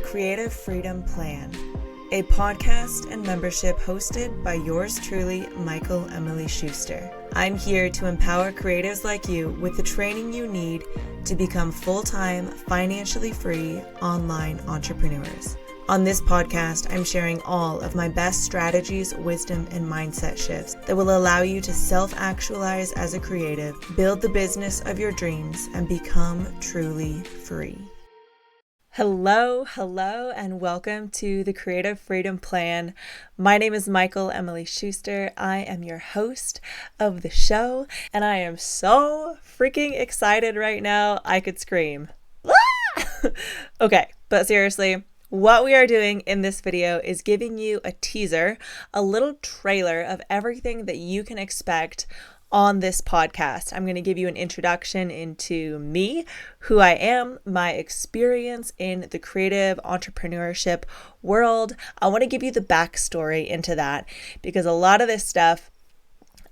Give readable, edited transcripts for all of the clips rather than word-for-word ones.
Creative Freedom Plan, a podcast and membership hosted by yours truly, Michal Emily Schuster. I'm here to empower creatives like you with the training you need to become full-time, financially free online entrepreneurs. On this podcast, I'm sharing all of my best strategies, wisdom, and mindset shifts that will allow you to self-actualize as a creative, build the business of your dreams, and become truly free. Hello, and welcome to the Creative Freedom Plan. My name is Michal Emily Schuster. I am your host of the show, and I am so freaking excited right now. I could scream. Okay, but seriously, what we are doing in this video is giving you a teaser, a little trailer of everything that you can expect on this podcast. I'm going to give you an introduction into me, who I am, my experience in the creative entrepreneurship world. I want to give you the backstory into that because a lot of this stuff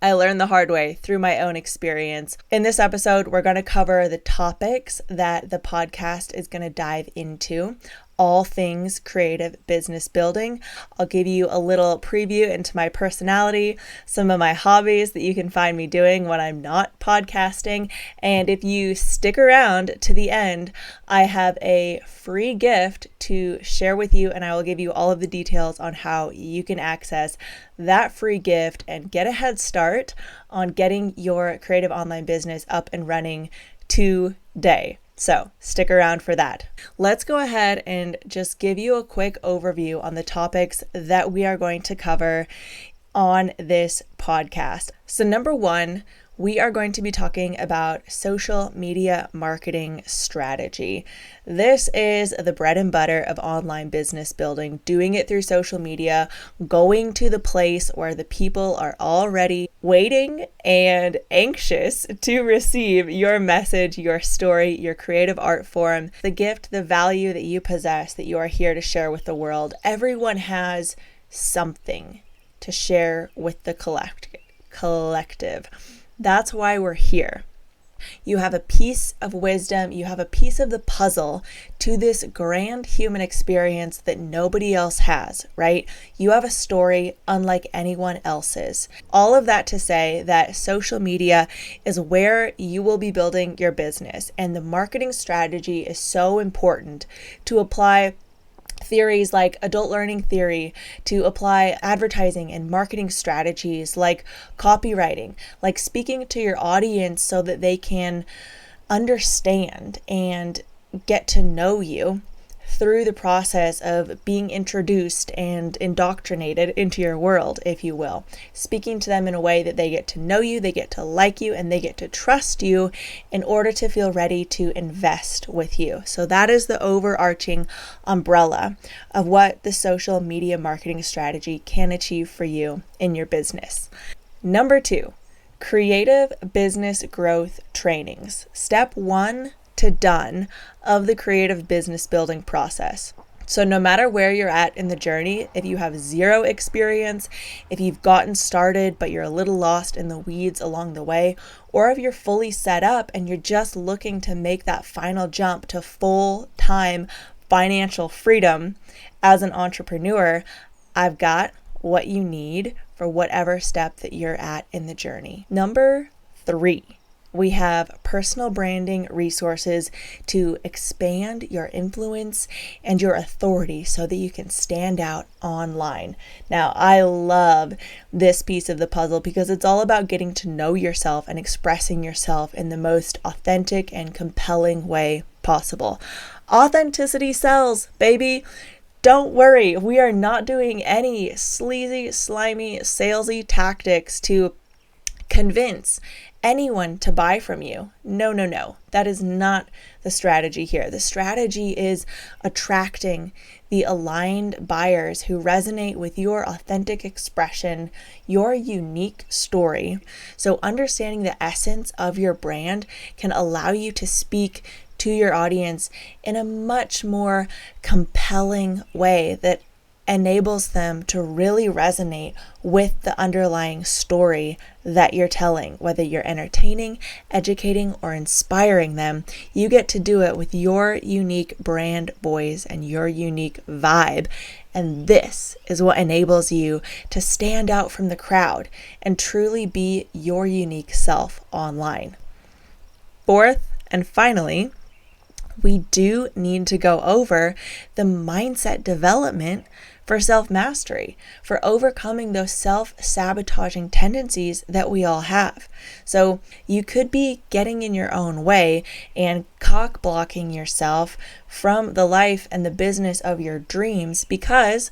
I learned the hard way through my own experience. In this episode, we're going to cover the topics that the podcast is going to dive into. All things creative business building. I'll give you a little preview into my personality, some of my hobbies that you can find me doing when I'm not podcasting. And if you stick around to the end, I have a free gift to share with you, and I will give you all of the details on how you can access that free gift and get a head start on getting your creative online business up and running today. So stick around for that. Let's go ahead and just give you a quick overview on the topics that we are going to cover on this podcast. So number one, we are going to be talking about social media marketing strategy. This is the bread and butter of online business building, doing it through social media, going to the place where the people are already waiting and anxious to receive your message, your story, your creative art form, the gift, the value that you possess that you are here to share with the world. Everyone has something to share with the collective. That's why we're here. You have a piece of wisdom, you have a piece of the puzzle to this grand human experience that nobody else has, right? You have a story unlike anyone else's. All of that to say that social media is where you will be building your business, and the marketing strategy is so important to apply theories like adult learning theory, to apply advertising and marketing strategies like copywriting, like speaking to your audience so that they can understand and get to know you through the process of being introduced and indoctrinated into your world, if you will. Speaking to them in a way that they get to know you, they get to like you, and they get to trust you in order to feel ready to invest with you. So that is the overarching umbrella of what the social media marketing strategy can achieve for you in your business. Number two, creative business growth trainings. Step 1 to done of the creative business building process. So no matter where you're at in the journey, if you have zero experience, if you've gotten started but you're a little lost in the weeds along the way, or if you're fully set up and you're just looking to make that final jump to full-time financial freedom as an entrepreneur, I've got what you need for whatever step that you're at in the journey. Number 3. We have personal branding resources to expand your influence and your authority so that you can stand out online. Now, I love this piece of the puzzle because it's all about getting to know yourself and expressing yourself in the most authentic and compelling way possible. Authenticity sells, baby. Don't worry, we are not doing any sleazy, slimy, salesy tactics to convince anyone to buy from you. No. That is not the strategy here. The strategy is attracting the aligned buyers who resonate with your authentic expression, your unique story. So understanding the essence of your brand can allow you to speak to your audience in a much more compelling way that enables them to really resonate with the underlying story that you're telling. Whether you're entertaining, educating, or inspiring them, you get to do it with your unique brand voice and your unique vibe. And this is what enables you to stand out from the crowd and truly be your unique self online. Fourth, and finally, we do need to go over the mindset development for self-mastery, for overcoming those self-sabotaging tendencies that we all have. So you could be getting in your own way and cock-blocking yourself from the life and the business of your dreams because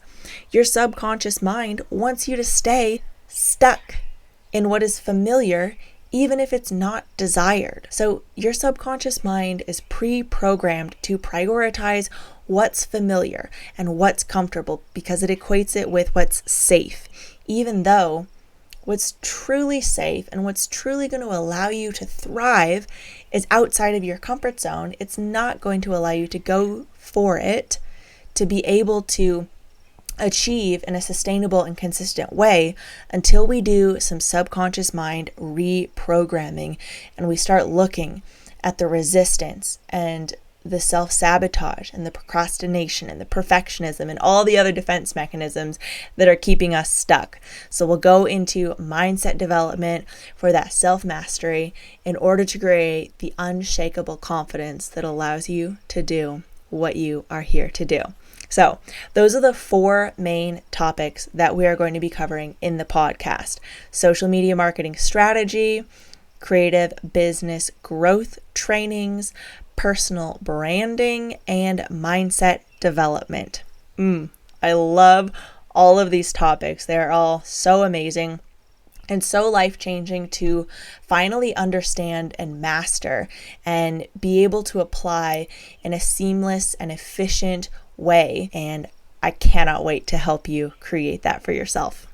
your subconscious mind wants you to stay stuck in what is familiar, even if it's not desired. So your subconscious mind is pre-programmed to prioritize what's familiar and what's comfortable because it equates it with what's safe, even though what's truly safe and what's truly going to allow you to thrive is outside of your comfort zone. It's not going to allow you to go for it, to be able to achieve in a sustainable and consistent way until we do some subconscious mind reprogramming and we start looking at the resistance and the self-sabotage and the procrastination and the perfectionism and all the other defense mechanisms that are keeping us stuck. So we'll go into mindset development for that self-mastery in order to create the unshakable confidence that allows you to do what you are here to do. So those are the 4 main topics that we are going to be covering in the podcast: social media marketing strategy, creative business growth trainings, personal branding, and mindset development. I love all of these topics. They're all so amazing and so life-changing to finally understand and master and be able to apply in a seamless and efficient way. And I cannot wait to help you create that for yourself.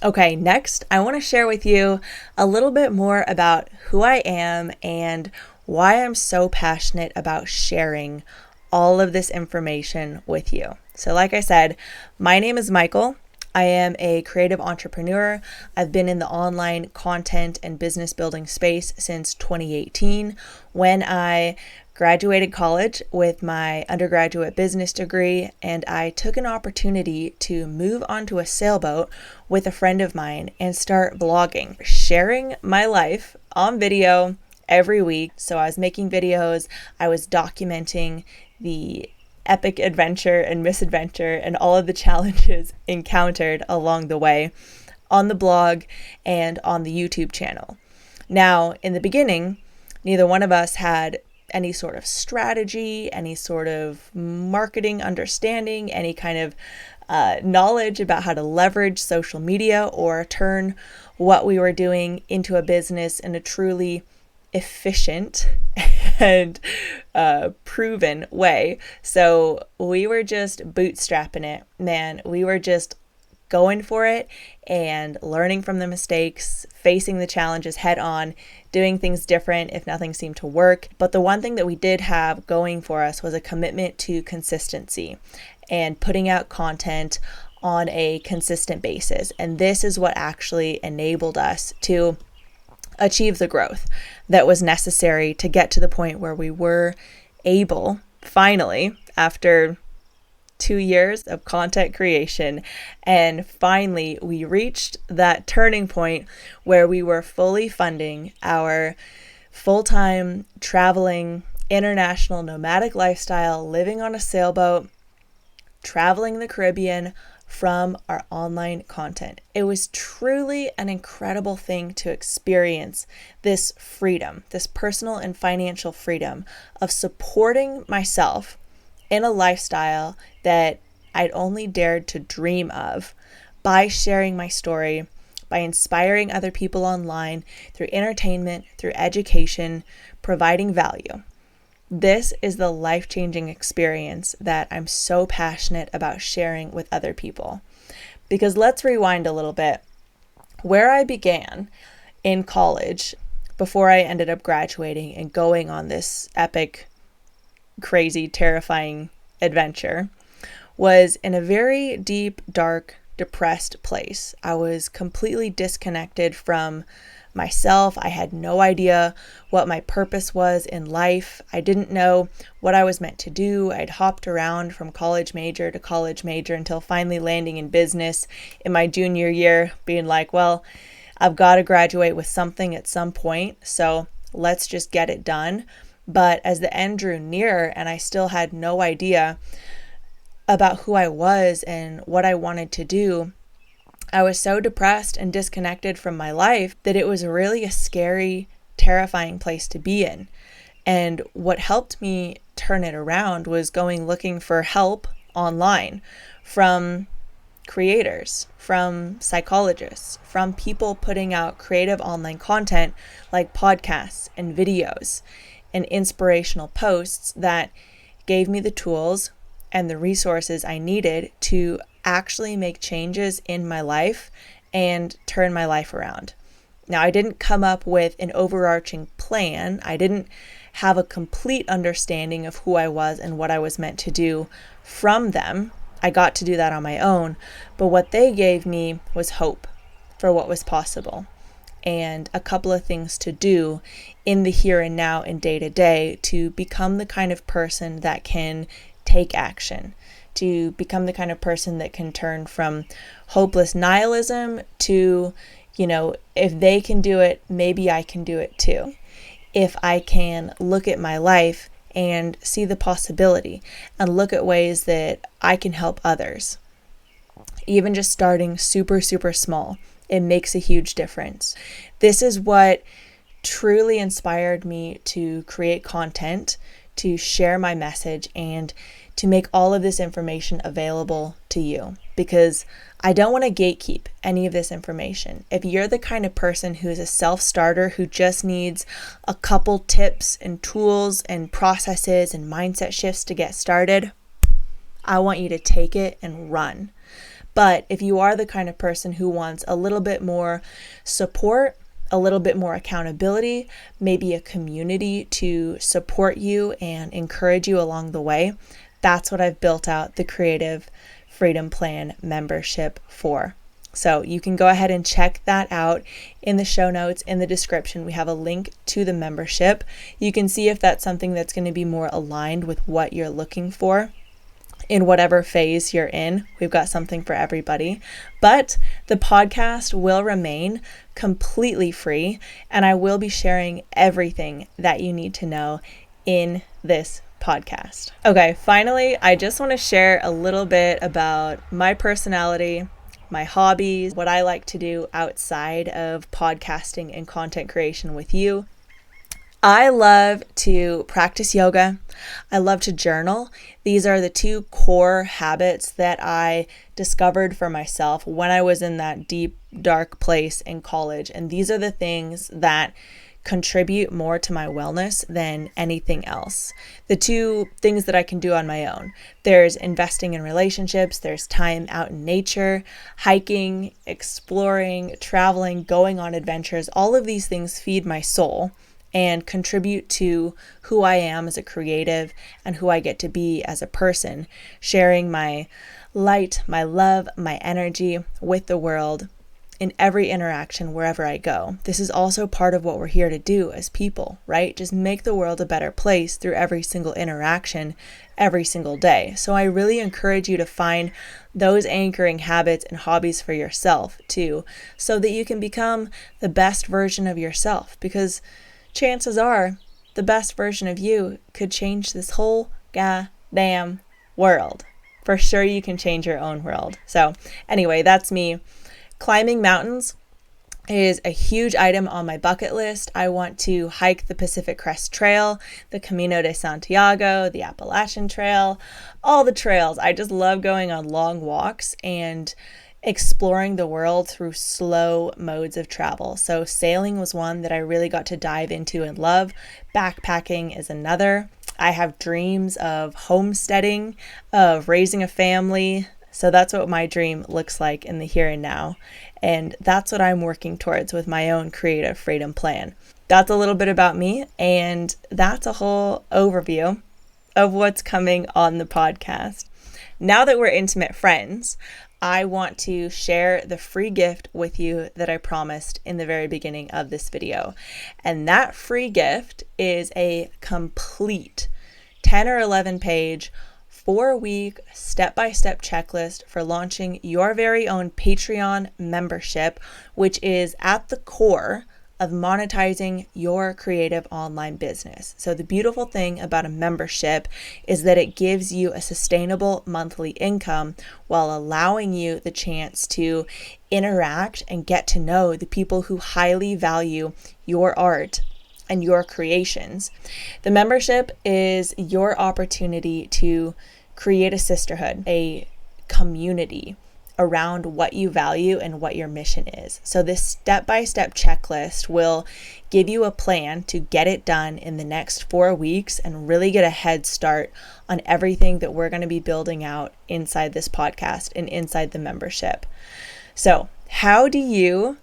Okay, next, I want to share with you a little bit more about who I am and why I'm so passionate about sharing all of this information with you. So like I said, my name is Michal. I am a creative entrepreneur. I've been in the online content and business building space since 2018 when I graduated college with my undergraduate business degree, and I took an opportunity to move onto a sailboat with a friend of mine and start blogging, sharing my life on video every week. So I was making videos, I was documenting the epic adventure and misadventure and all of the challenges encountered along the way on the blog and on the YouTube channel. Now, in the beginning, neither one of us had any sort of strategy, any sort of marketing understanding, any kind of knowledge about how to leverage social media or turn what we were doing into a business in a truly efficient and proven way. So we were just bootstrapping it, man. We were just going for it and learning from the mistakes, facing the challenges head on, doing things different if nothing seemed to work. But the one thing that we did have going for us was a commitment to consistency and putting out content on a consistent basis. And this is what actually enabled us to achieve the growth that was necessary to get to the point where we were able, finally, after 2 years of content creation, and finally we reached that turning point where we were fully funding our full-time traveling international nomadic lifestyle, living on a sailboat, traveling the Caribbean from our online content. It was truly an incredible thing to experience this freedom, this personal and financial freedom of supporting myself in a lifestyle that I'd only dared to dream of by sharing my story, by inspiring other people online through entertainment, through education, providing value. This is the life-changing experience that I'm so passionate about sharing with other people. Because let's rewind a little bit. Where I began in college, before I ended up graduating and going on this epic, crazy, terrifying adventure, was in a very deep, dark, depressed place. I was completely disconnected from myself. I had no idea what my purpose was in life. I didn't know what I was meant to do. I'd hopped around from college major to college major until finally landing in business in my junior year, being like, well, I've got to graduate with something at some point, so let's just get it done. But as the end drew near and I still had no idea about who I was and what I wanted to do, I was so depressed and disconnected from my life that it was really a scary, terrifying place to be in. And what helped me turn it around was going looking for help online from creators, from psychologists, from people putting out creative online content like podcasts and videos and inspirational posts that gave me the tools and the resources I needed to actually make changes in my life and turn my life around. Now, I didn't come up with an overarching plan. I didn't have a complete understanding of who I was and what I was meant to do from them. I got to do that on my own. But what they gave me was hope for what was possible and a couple of things to do in the here and now and day to day to become the kind of person that can take action, to become the kind of person that can turn from hopeless nihilism to, if they can do it, maybe I can do it too. If I can look at my life and see the possibility and look at ways that I can help others. Even just starting super, super small, it makes a huge difference. This is what truly inspired me to create content, to share my message, and to make all of this information available to you, because I don't want to gatekeep any of this information. If you're the kind of person who is a self-starter who just needs a couple tips and tools and processes and mindset shifts to get started, I want you to take it and run. But if you are the kind of person who wants a little bit more support, a little bit more accountability, maybe a community to support you and encourage you along the way, that's what I've built out the Creative Freedom Plan membership for. So you can go ahead and check that out in the show notes. In the description, we have a link to the membership. You can see if that's something that's going to be more aligned with what you're looking for in whatever phase you're in. We've got something for everybody. But the podcast will remain completely free, and I will be sharing everything that you need to know in this podcast. Okay, finally, I just want to share a little bit about my personality, my hobbies, what I like to do outside of podcasting and content creation with you. I love to practice yoga. I love to journal. These are the two core habits that I discovered for myself when I was in that deep, dark place in college. And these are the things that contribute more to my wellness than anything else. The two things that I can do on my own. There's investing in relationships, there's time out in nature, hiking, exploring, traveling, going on adventures. All of these things feed my soul and contribute to who I am as a creative and who I get to be as a person, sharing my light, my love, my energy with the world in every interaction wherever I go. This is also part of what we're here to do as people, right? Just make the world a better place through every single interaction, every single day. So I really encourage you to find those anchoring habits and hobbies for yourself too, so that you can become the best version of yourself, because chances are the best version of you could change this whole goddamn world. For sure you can change your own world. So anyway, that's me. Climbing mountains is a huge item on my bucket list. I want to hike the Pacific Crest Trail, the Camino de Santiago, the Appalachian Trail, all the trails. I just love going on long walks and exploring the world through slow modes of travel. So sailing was one that I really got to dive into and love. Backpacking is another. I have dreams of homesteading, of raising a family. So that's what my dream looks like in the here and now. And that's what I'm working towards with my own creative freedom plan. That's a little bit about me, and that's a whole overview of what's coming on the podcast. now that we're intimate friends, I want to share the free gift with you that I promised in the very beginning of this video. And that free gift is a complete 10 or 11 page 4-week step-by-step checklist for launching your very own Patreon membership, which is at the core of monetizing your creative online business. So the beautiful thing about a membership is that it gives you a sustainable monthly income while allowing you the chance to interact and get to know the people who highly value your art and your creations. The membership is your opportunity to create a sisterhood, a community around what you value and what your mission is. So this step-by-step checklist will give you a plan to get it done in the next 4 weeks and really get a head start on everything that we're going to be building out inside this podcast and inside the membership. So how do you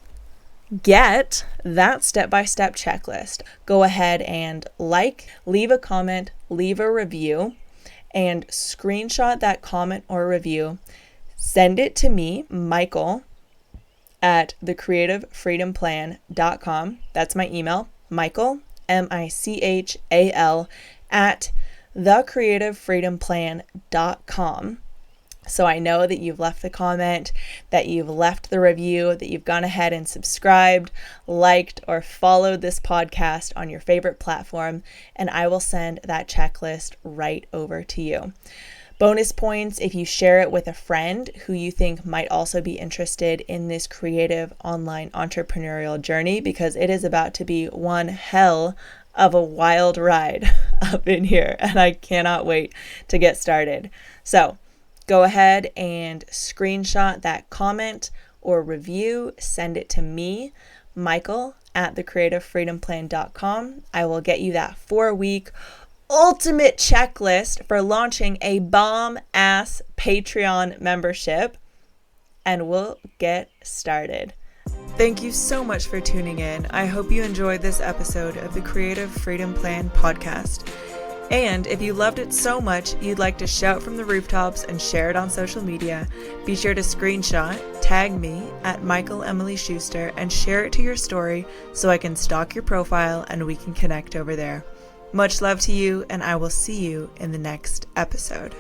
get that step-by-step checklist? Go ahead and leave a comment, leave a review, and screenshot that comment or review. Send it to me, Michal, at thecreativefreedomplan.com. That's my email, Michal, Michal, at thecreativefreedomplan.com. So I know that you've left the comment, that you've left the review, that you've gone ahead and subscribed, liked, or followed this podcast on your favorite platform, and I will send that checklist right over to you. Bonus points if you share it with a friend who you think might also be interested in this creative online entrepreneurial journey, because it is about to be one hell of a wild ride up in here, and I cannot wait to get started. So go ahead and screenshot that comment or review, send it to me, Michal, at thecreativefreedomplan.com. I will get you that 4-week ultimate checklist for launching a bomb-ass Patreon membership, and we'll get started. Thank you so much for tuning in. I hope you enjoyed this episode of the Creative Freedom Plan podcast. And if you loved it so much you'd like to shout from the rooftops and share it on social media, be sure to screenshot, tag me at Michal Emily Schuster, and share it to your story so I can stalk your profile and we can connect over there. Much love to you, and I will see you in the next episode.